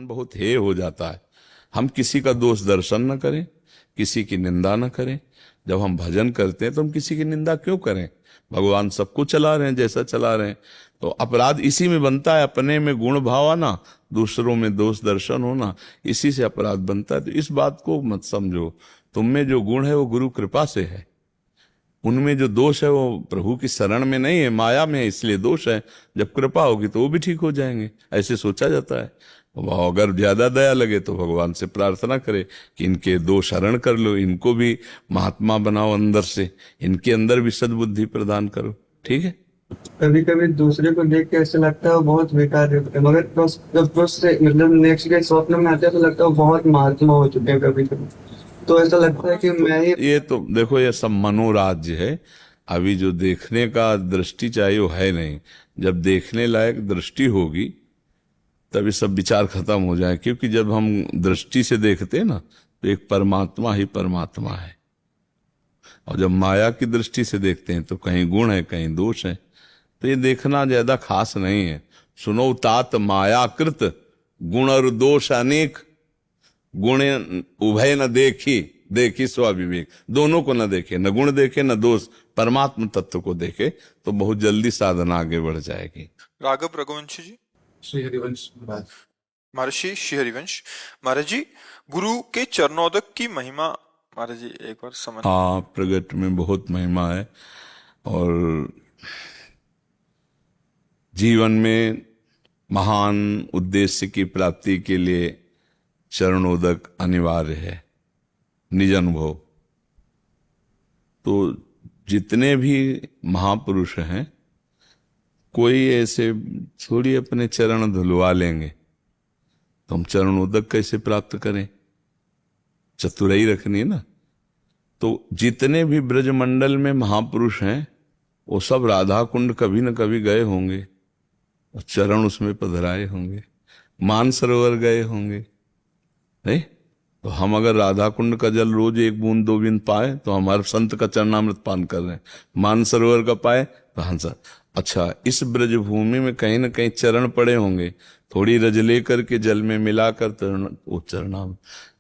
बहुत हे हो जाता है। हम किसी का दोष दर्शन न करें, किसी की निंदा न करें। जब हम भजन करते हैं तो हम किसी की निंदा क्यों करें? भगवान सबको चला रहे हैं जैसा चला रहे हैं। तो अपराध इसी में बनता है, अपने में गुण भाव आना, दूसरों में दोष दर्शन होना, इसी से अपराध बनता है। तो इस बात को मत समझो। तुम में जो गुण है वो गुरु कृपा से है, उनमें जो दोष है वो प्रभु की शरण में नहीं है, माया में है, इसलिए दोष है। जब कृपा होगी तो वो भी ठीक हो जाएंगे, ऐसे सोचा जाता है। और अगर ज्यादा दया लगे तो भगवान से प्रार्थना करे कि इनके दोष हरण कर लो, इनको भी महात्मा बनाओ, अंदर से इनके अंदर भी सद्बुद्धि प्रदान करो। ठीक है। कभी कभी दूसरे को देख के ऐसा लगता है वो बहुत बेकार है, मगर जब उससे मतलब नेक्स्ट डे स्वप्न में आता है तो लगता है वो बहुत महात्मा हो चुके हैं कभी कभी। तो ऐसा लगता है कि मैं ही ये तो देखो, ये सब मनोराज्य है। अभी जो देखने का दृष्टि चाहिए वो है नहीं। जब देखने लायक दृष्टि होगी तभी सब विचार खत्म हो जाए। क्योंकि जब हम दृष्टि से देखते हैं ना, तो एक परमात्मा ही परमात्मा है। और जब माया की दृष्टि से देखते हैं तो कहीं गुण है कहीं दोष है। तो ये देखना ज्यादा खास नहीं है। सुनो तात मायाकृत गुण और दोष अनेक, गुण उभय न देखी, देखी स्वाविवेक। दोनों को न देखे, न गुण देखे न दोष, परमात्म तत्व को देखे तो बहुत जल्दी साधना आगे बढ़ जाएगी। राघव रघुवंशी जी। श्री हरिवंश महाराज। महर्षि श्री हरिवंश महाराज जी, गुरु के चरणोदक की महिमा महाराज जी एक बार समझ। हाँ, प्रगट में बहुत महिमा है। और जीवन में महान उद्देश्य की प्राप्ति के लिए चरणोदक अनिवार्य है, निज अनुभव। तो जितने भी महापुरुष हैं, कोई ऐसे थोड़ी अपने चरण धुलवा लेंगे। तो हम चरणोदक कैसे प्राप्त करें? चतुराई रखनी है ना। तो जितने भी ब्रजमंडल में महापुरुष हैं वो सब राधा कुंड कभी न कभी गए होंगे और चरण उसमें पधराए होंगे, मानसरोवर गए होंगे, नहीं? तो हम अगर राधा कुंड का जल रोज एक बूंद दो बूंद पाए तो हमारे संत का चरणामृत पान कर रहे हैं। मानसरोवर का पाए तो हंसा। अच्छा, इस ब्रजभूमि में कहीं न कहीं चरण पड़े होंगे, थोड़ी रज लेकर के जल में मिलाकर वो चरणामृत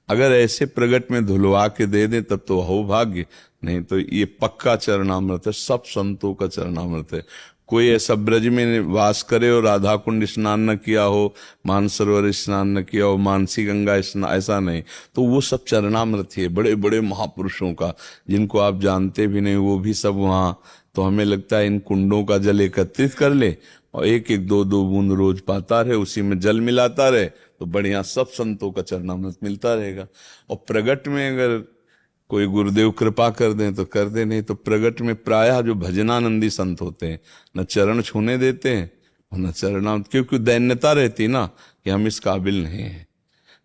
अगर ऐसे प्रगट में धुलवा के दे दे तब तो हो भाग्य। नहीं तो ये पक्का चरणामृत है, सब संतों का चरणामृत है। कोई ऐसा ब्रज में वास करे और राधा कुंड स्नान न किया हो, मानसरोवर स्नान न किया हो, मानसी गंगा स्नान, ऐसा नहीं, तो वो सब चरणामृत है बड़े बड़े महापुरुषों का, जिनको आप जानते भी नहीं, वो भी सब वहाँ। तो हमें लगता है इन कुंडों का जल एकत्रित कर ले और एक एक दो दो बूंद रोज पाता रहे, उसी में जल मिलाता रहे, तो बढ़िया सब संतों का चरणामृत मिलता रहेगा। और प्रगट में अगर कोई गुरुदेव कृपा कर दें तो कर दे, नहीं तो प्रगट में प्रायः जो भजनानंदी संत होते हैं न चरण छूने देते हैं और न चरणामृत, क्योंकि दैन्यता रहती ना कि हम इस काबिल नहीं हैं।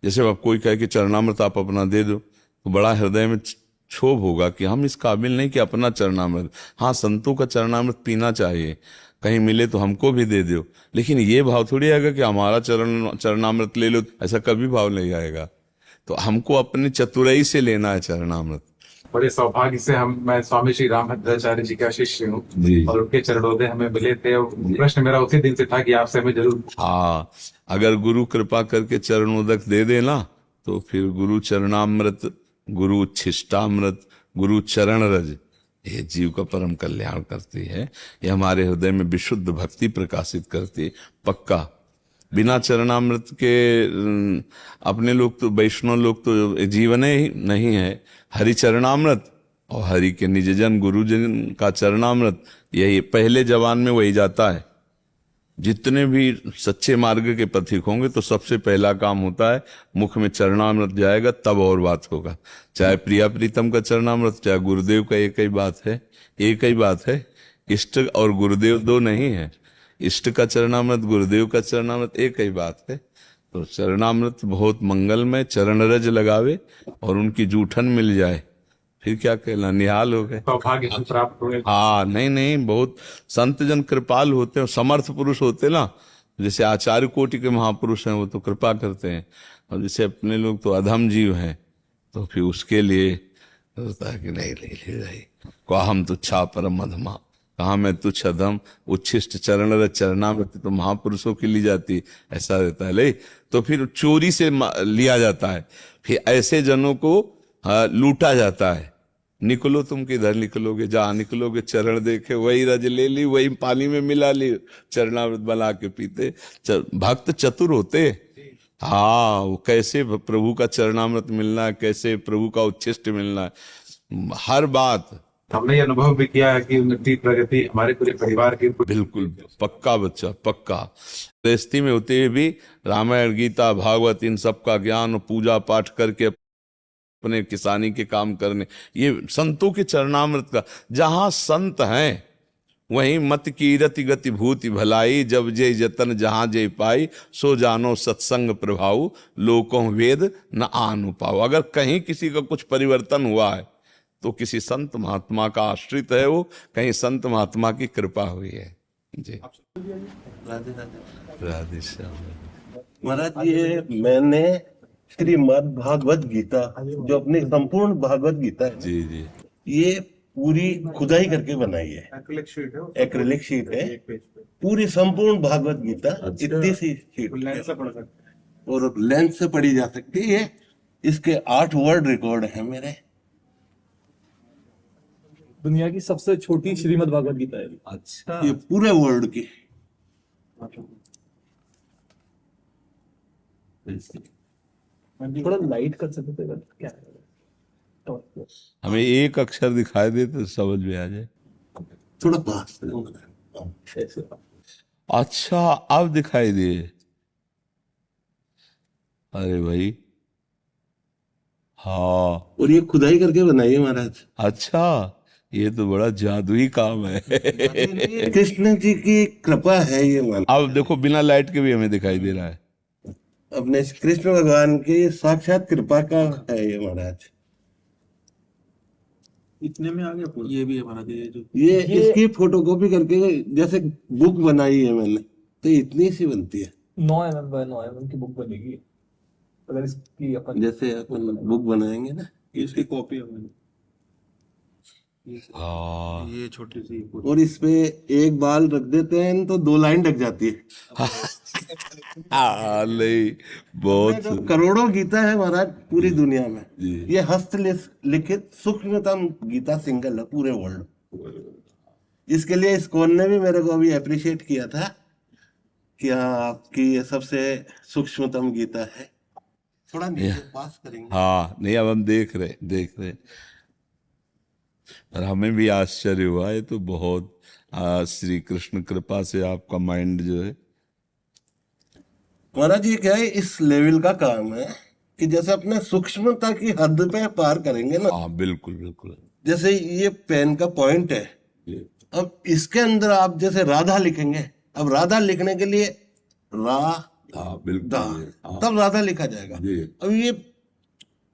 जैसे अब कोई कहे कि चरणामृत आप अपना दे दो, तो बड़ा हृदय में क्षोभ होगा कि हम इस काबिल नहीं कि अपना चरणामृत। हाँ, संतों का चरणामृत पीना चाहिए, कहीं मिले तो हमको भी दे दो, लेकिन ये भाव थोड़ी आएगा कि हमारा चरणामृत ले लो, ऐसा कभी भाव नहीं आएगा। तो हमको अपनी चतुराई से लेना है चरणामृत। बड़े सौभाग्य से मैं स्वामी श्री रामभद्राचार्य जी का शिष्य हूँ और उनके चरणोदय हमें मिले थे। प्रश्न मेरा उसी दिन से था कि आपसे हमें जरूर। हाँ, अगर गुरु कृपा करके चरणोदक दे देना तो फिर गुरु चरणामृत, गुरु छिष्टामृत, गुरु चरण रज, ये जीव का परम कल्याण करती है। ये हमारे हृदय में विशुद्ध भक्ति प्रकाशित करती है। पक्का बिना चरणामृत के अपने लोग तो, वैष्णव लोग तो जीवन ही नहीं है। हरि चरणामृत और हरि के निजजन गुरुजन का चरणामृत, यही पहले जवान में वही जाता है। जितने भी सच्चे मार्ग के पथिक होंगे तो सबसे पहला काम होता है मुख में चरणामृत जाएगा, तब और बात होगा। चाहे प्रिया प्रीतम का चरणामृत, चाहे गुरुदेव का, एक ही बात है, एक ही बात है। इष्ट और गुरुदेव दो नहीं है, इष्ट का चरणामृत, गुरुदेव का चरणामृत, एक ही बात है। तो चरणामृत बहुत मंगलमय, चरण रज लगावे और उनकी जूठन मिल जाए, फिर क्या कहना, निहाल हो गए, सौभाग्य हम प्राप्त हुए। हाँ, नहीं, बहुत संत जन कृपाल होते हैं, समर्थ पुरुष होते ना। जैसे आचार्य कोटि के महापुरुष हैं वो तो कृपा करते हैं, और जैसे अपने लोग तो अधम जीव हैं, तो फिर उसके लिए होता है कि नहीं ले भाई को हम तुच्छा परम अधमा, कहा मैं तुच्छ अधम उच्छिष्ट चरण रज चरणामृत तो महापुरुषों की ली जाती, ऐसा रहता है ले। तो फिर चोरी से लिया जाता है, फिर ऐसे जनों को लूटा जाता है। निकलो तुम किधर निकलोगे, जहां निकलोगे चरण देखे वही रज ले ली, वही पानी में मिला ली, चरणामृत बना के पीते। भक्त चतुर होते, हाँ, वो कैसे प्रभु का चरणामृत मिलना है, कैसे प्रभु का उच्छिष्ट मिलना है, हर बात। हमने ये अनुभव भी किया है कि उन्नति प्रगति हमारे पूरे परिवार की बिल्कुल पक्का बच्चा, पक्का। गृहस्थी में होते हुए भी रामायण गीता भागवत इन सब का ज्ञान, पूजा पाठ करके अपने किसानी के काम करने, ये संतों के चरणामृत का। जहां संत हैं वहीं मत की रति गति भूति भलाई, जब जय जतन जहां जय पाई, सो जानो सत्संग प्रभाव, लोकों वेद न आनु पाओ। अगर कहीं किसी का कुछ परिवर्तन हुआ है तो किसी संत महात्मा का आश्रित है वो, कहीं संत महात्मा की कृपा हुई है। जी राधे राधे। राधे श्याम। महाराज, ये मैंने श्रीमद् भागवत गीता, जो अपनी संपूर्ण भागवत गीता है, जी जी, ये पूरी खुदाई करके बनाई है। एक्रिलिक शीट है, पूरी संपूर्ण भागवत गीता इतनी सी शीट और लेंस से पढ़ी जा सकती है। इसके 8 वर्ल्ड रिकॉर्ड है मेरे। दुनिया की सबसे छोटी श्रीमद् भागवत गीता है। अच्छा, ये पूरे वर्ल्ड की। थोड़ा लाइट कर सकते थे क्या है? हमें एक अक्षर दिखाई दे तो समझ में आ जाए। थोड़ा पास ऐसे। अच्छा, अब दिखाई दे। अरे भाई, हाँ, और ये खुदाई करके बनाई है महाराज। अच्छा, ये तो बड़ा जादुई काम है। कृष्ण जी की कृपा है ये मान। अब देखो बिना लाइट के भी हमें दिखाई दे रहा है। अपने कृष्ण भगवान की साक्षात कृपा का है ये महाराज। इतने में आ गया पूरा। ये भी है महाराज, ये जो ये इसकी फोटोकॉपी करके जैसे बुक बनाई है मैंने, तो इतनी सी बनती है। 9 mm बाय 9 mm की बुक बनेगी अगर इसकी अपन जैसे अपन बुक बनाएंगे ना, इसकी कॉपी है मैंने। हाँ, ये छोटी सी और इसपे एक बाल रख देते हैं तो 2 लाइन ढक जाती है। नहीं, बहुत जो करोड़ों गीता है महाराज पूरी दुनिया में, जी। ये हस्त लिखित सूक्ष्मतम गीता सिंगल है पूरे वर्ल्ड। इसके लिए इस्कॉन ने भी मेरे को अभी अप्रिशिएट किया था कि हाँ, आपकी ये सबसे सूक्ष्मतम गीता है। थोड़ा नीचे पास करेंगे। हाँ, नहीं, अब हम देख रहे और हमें भी आश्चर्य हुआ। ये तो बहुत श्री कृष्ण कृपा से आपका माइंड जो है। महाराज, ये क्या है, इस लेवल का काम है कि जैसे अपने सूक्ष्मता की हद पे पार करेंगे ना। हाँ, बिल्कुल बिल्कुल। जैसे ये पेन का पॉइंट है, अब इसके अंदर आप जैसे राधा लिखेंगे, अब राधा लिखने के लिए हाँ, बिल्कुल, तब राधा लिखा जाएगा। जी। अब ये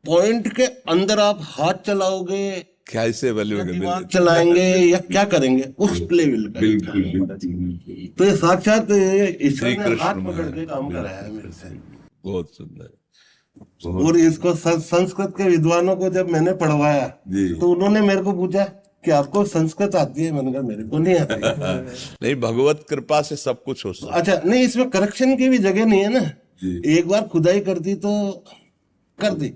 पॉइंट के अंदर आप हाथ चलाओगे, कैसे वाले दिमाग चलाएंगे या क्या करेंगे, उस लेवल का। बिल्कुल। तो ये साक्षात ईश्वर श्री ने कृष्ण हाथ पकड़ के काम कराया है मेरे से। बहुत सुंदर। और इसको संस्कृत के विद्वानों को जब मैंने पढ़वाया जी। तो उन्होंने मेरे को पूछा कि आपको संस्कृत आती है? मैंने कहा मेरे को नहीं आती। नहीं, भगवत कृपा से सब कुछ हो सकता। अच्छा, नहीं, इसमें करेक्शन की भी जगह नहीं है ना। जी। एक बार खुदाई कर दी तो कर दी,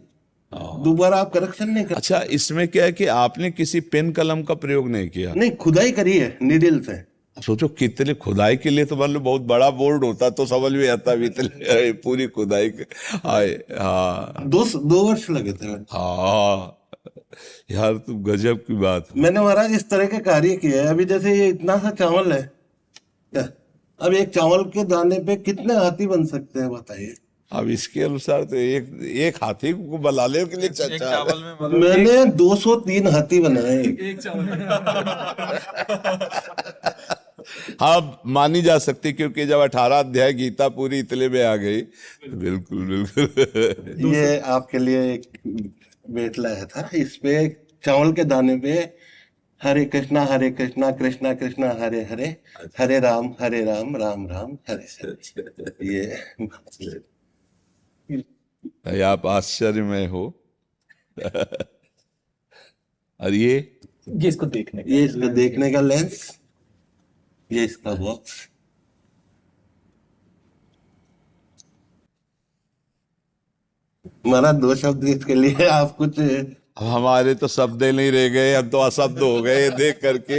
दोबारा आप करेक्शन नहीं कर। अच्छा, इसमें क्या है कि आपने किसी पेन कलम का प्रयोग नहीं किया? नहीं, खुदाई करी है नीडल से। सोचो कितने खुदाई के लिए तो मतलब बहुत बड़ा बोर्ड होता तो समझ में आता, इतने पूरी खुदाई आए। हाँ, 2 वर्ष लगे थे। हाँ यार, तो गजब की बात है। मैंने महाराज इस तरह के कार्य किए हैं। अभी जैसे ये इतना सा चावल है, अब एक चावल के दाने पे कितने हाथी बन सकते हैं बताइए? अब इसके अनुसार तो एक हाथी को बनाने के लिए चावल में मैंने 203 हाथी बनाए। एक चावल हाँ, मानी जा सकती, क्योंकि जब 18 अध्याय गीता पूरी इतने में आ गई। बिल्कुल बिल्कुल। ये आपके लिए एक बेट लाया था। इस पे चावल के दाने पे हरे कृष्णा कृष्णा कृष्णा हरे हरे, हरे राम राम राम हरे हरे। ये आप आश्चर्य में हो। और ये इसको देखने इसको देखने का लेंस। ये इसका बॉक्स। महाराज 2 शब्द इसके लिए आप कुछ। अब हमारे तो शब्द ही नहीं रह गए, अब तो अशब्द हो गए देख करके।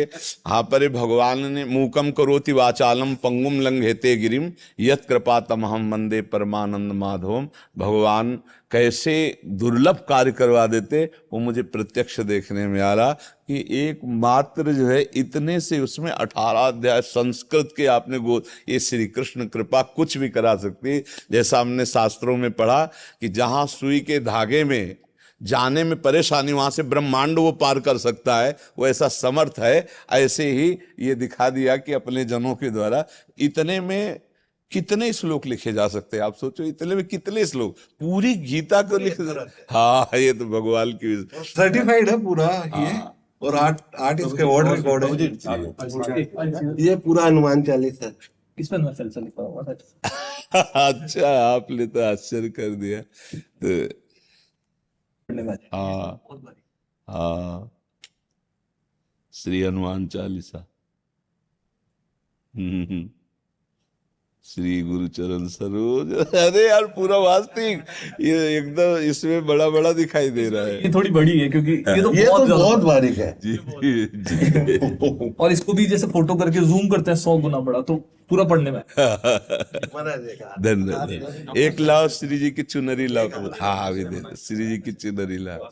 हाँ, पर भगवान ने मूकम करोति वाचालम पंगुम लंघेते गिरिम यत् कृपा तमहम वंदे परमानंद माधवम। भगवान कैसे दुर्लभ कार्य करवा देते वो मुझे प्रत्यक्ष देखने में आ रहा कि एक मात्र जो है इतने से उसमें 18 अध्याय संस्कृत के आपने ये श्री कृष्ण कृपा कुछ भी करा सकती है। जैसा हमने शास्त्रों में पढ़ा कि जहां सुई के धागे में जाने में परेशानी वहां से ब्रह्मांड वो पार कर सकता है, वो ऐसा समर्थ है। ऐसे ही ये दिखा दिया कि अपने जनों के द्वारा इतने में कितने श्लोक लिखे जा सकते हैं। आप सोचो इतने में कितने श्लोक, पूरी गीता को लिख। हाँ, ये तो भगवान की सर्टिफाइड है पूरा ये। और 8 इसके वर्ड रिकॉर्ड है। ये पूरा हनुमान चालीसा है। किस पर मसल लिखा हुआ है? अच्छा, आपने तो आश्चर्य कर दिया। तो हाँ हाँ, श्री हनुमान चालीसा। श्री गुरु चरण सरोज। अरे यार, पूरा वास्तविक ये एकदम इसमें बड़ा बड़ा दिखाई दे रहा है। ये थोड़ी बड़ी है क्योंकि ये तो बहुत बारीक है जी जी। और इसको भी जैसे फोटो करके जूम करते हैं 100 गुना बड़ा, तो पूरा पढ़ने में। धन्यवाद। एक लाओ श्री जी की चुनरी लाओ। हाँ, अभी दे दे, श्री जी की चुनरी लाओ।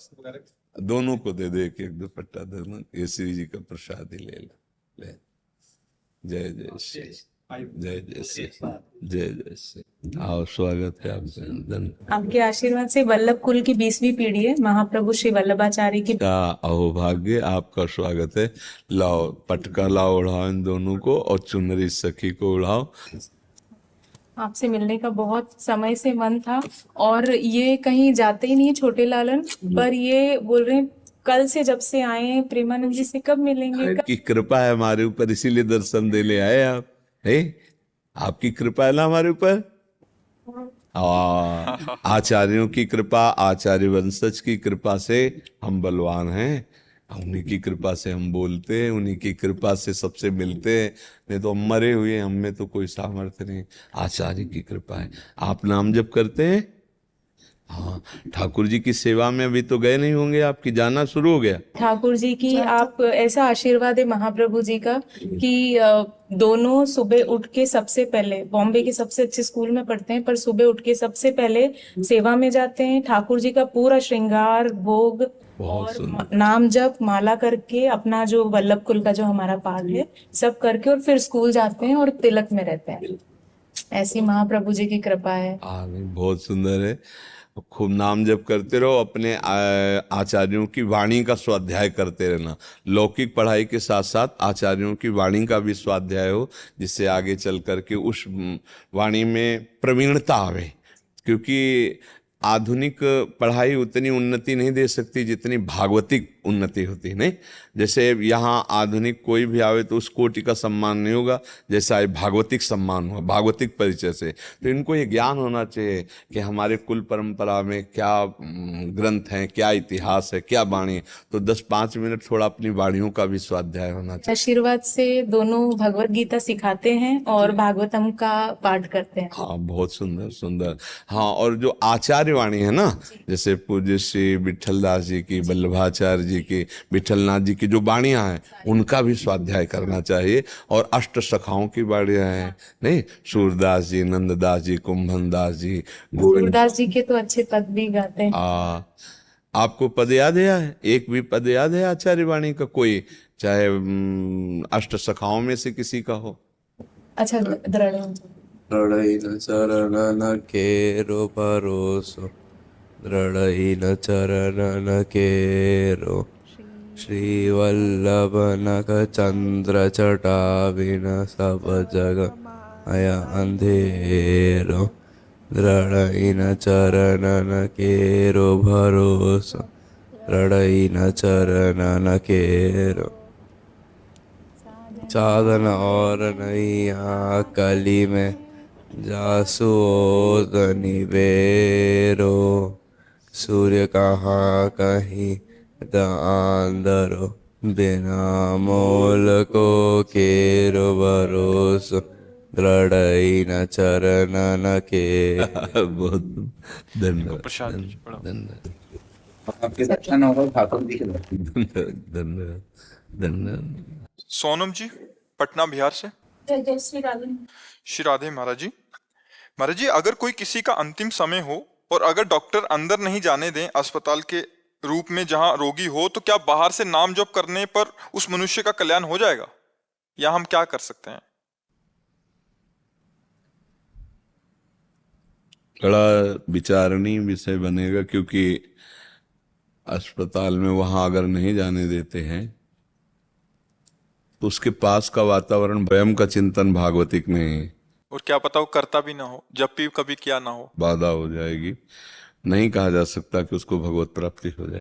दोनों को दे दे, एक दुपट्टा देना। ये श्री जी का प्रसाद ही ले ले। जय जय श्री, जय जय श्री, जय जय श्री। आओ, स्वागत है आपका। आपके आशीर्वाद से वल्लभ कुल की 20वीं पीढ़ी है, महाप्रभु श्री वल्लभाचार्य की। क्या अहोभाग्य, आपका स्वागत है। लाओ, पटका लाओ, उड़ाओ इन दोनों को, और चुनरी सखी को उड़ाओ। आपसे मिलने का बहुत समय से मन था, और ये कहीं जाते ही नहीं छोटे लालन, पर ये बोल रहे हैं कल से जब से आए हैं प्रेमानंद जी से कब मिलेंगे। की कृपा है हमारे ऊपर, इसीलिए दर्शन देने आए आप। है, आपकी कृपा है ना हमारे ऊपर। आचार्यों की कृपा, आचार्य वंशज की कृपा से हम बलवान हैं। उन्हीं की कृपा से हम बोलते हैं, उन्हीं की कृपा से सबसे मिलते हैं। नहीं तो हम मरे हुए, हम में तो कोई सामर्थ्य नहीं। आचार्य की कृपा है। आप नाम जप करते हैं? हाँ, ठाकुर जी की सेवा में अभी तो गए नहीं होंगे, आपकी जाना शुरू हो गया। ठाकुर जी की आप ऐसा आशीर्वाद है महाप्रभु जी का कि दोनों सुबह उठ के सबसे पहले, बॉम्बे के सबसे अच्छे स्कूल में पढ़ते हैं, पर सुबह उठ के सबसे पहले सेवा में जाते हैं। ठाकुर जी का पूरा श्रृंगार, भोग और नाम जप, माला करके, अपना जो वल्लभ कुल का जो हमारा पाठ है सब करके, और फिर स्कूल जाते हैं और तिलक में रहते हैं। ऐसी महाप्रभु जी की कृपा है। बहुत सुंदर है। खूब नाम जप करते रहो, अपने आचार्यों की वाणी का स्वाध्याय करते रहना। लौकिक पढ़ाई के साथ साथ आचार्यों की वाणी का भी स्वाध्याय हो, जिससे आगे चल करके उस वाणी में प्रवीणता आवे। क्योंकि आधुनिक पढ़ाई उतनी उन्नति नहीं दे सकती जितनी भागवतिक उन्नति होती है। नहीं, जैसे यहाँ आधुनिक कोई भी आवे तो उस कोटि का सम्मान नहीं होगा जैसा भागवतिक सम्मान हुआ, भागवतिक परिचय से। तो इनको ये ज्ञान होना चाहिए कि हमारे कुल परंपरा में क्या ग्रंथ हैं, क्या इतिहास है, क्या वाणी है। तो 10-5 मिनट थोड़ा अपनी वाणियों का भी स्वाध्याय होना चाहिए। आशीर्वाद से दोनों भगवत गीता सिखाते हैं और भागवतम का पाठ करते हैं। हाँ, बहुत सुंदर सुंदर। हाँ, और जो आचार्य वाणी है ना, जैसे पूज्य श्री विठल दास जी की, वल्लभाचार्य जी की, विठलनाथ जी की जो वाणियाँ हैं उनका भी स्वाध्याय करना चाहिए। और अष्ट सखाओं की वाणियाँ हैं, नहीं, सूरदास जी, नंददास जी, कुंभन दास जी, सूरदास जी के तो अच्छे पद भी गाते हैं। आपको पद याद है? एक भी पद याद है आचार्य वाणी का कोई, चाहे अष्ट सखाओं में से किसी का हो? अच्छा, दृढ़ चरण केरो भरोसो, दृढ़ चरण केरो, श्री वल्लभ नख चंद्र चटाविन सब जग आया अंधेरो, दृढ़ चरण केरो भरोसो, दृढ़ चरण केरो, साधन और नैया कली में जासु निवेरो, सूर्य कहाँ कहीं द आंदरो, बिना मोल को केरो भरोसो दृढ़ न चरणन के। बहुत धन्यवाद, प्रसाद जी, बड़ा धन्यवाद, आपके दर्शन होगा ठाकुर जी के दर्शन। धन्यवाद, धन्यवाद, धन्यवाद। सोनम जी, पटना बिहार से। जय श्री राधे। श्री राधे महाराज जी। महाराज जी, अगर कोई किसी का अंतिम समय हो और अगर डॉक्टर अंदर नहीं जाने दें अस्पताल के रूप में जहां रोगी हो, तो क्या बाहर से नाम जप करने पर उस मनुष्य का कल्याण हो जाएगा, या हम क्या कर सकते हैं? बड़ा विचारणीय विषय बनेगा, क्योंकि अस्पताल में वहां अगर नहीं जाने देते हैं तो उसके पास का वातावरण स्वयं का चिंतन भागवतिक नहीं है, और क्या पता वो करता भी ना हो, जब भी कभी किया ना हो। बाधा हो जाएगी। नहीं कहा जा सकता कि उसको भगवत प्राप्ति हो जाए।